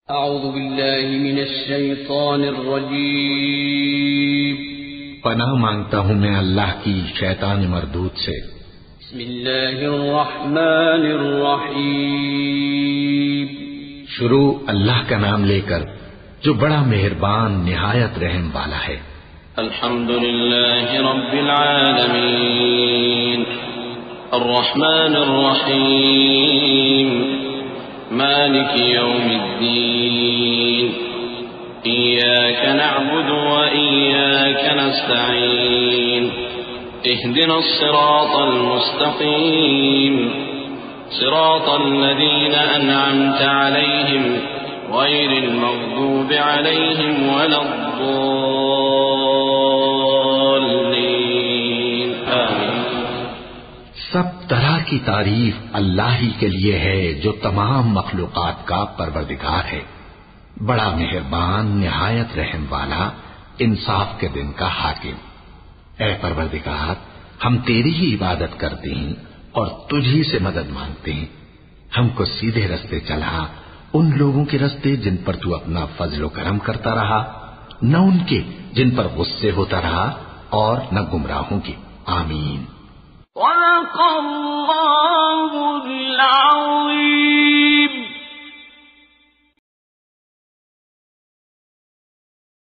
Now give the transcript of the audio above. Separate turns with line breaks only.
اعوذ باللہ من الشیطان الرجیم
پناہ مانگتا ہوں میں اللہ کی شیطان مردود سے۔
بسم اللہ الرحمن الرحیم
شروع اللہ کا نام لے کر جو بڑا مہربان نہایت رحم والا ہے۔
الحمد للہ رب العالمین الرحمن الرحیم مالک یوم الدین ایاک نعبد وإیاک نستعین اهدنا الصراط المستقیم صراط الذین انعمت علیہم غیر المغضوب علیہم ولا الضالین آمین۔
سب طرح کی تعریف اللہ ہی کے لیے ہے جو تمام مخلوقات کا پروردگار ہے، بڑا مہربان نہایت رحم والا، انصاف کے دن کا حاکم۔ اے پروردگار، ہم تیری ہی عبادت کرتے ہیں اور تجھی سے مدد مانگتے ہیں۔ ہم کو سیدھے رستے چلا، ان لوگوں کے رستے جن پر تو اپنا فضل و کرم کرتا رہا، نہ ان کے جن پر غصے ہوتا رہا، اور نہ گمراہوں کے۔ آمین۔
وَلَقَدْ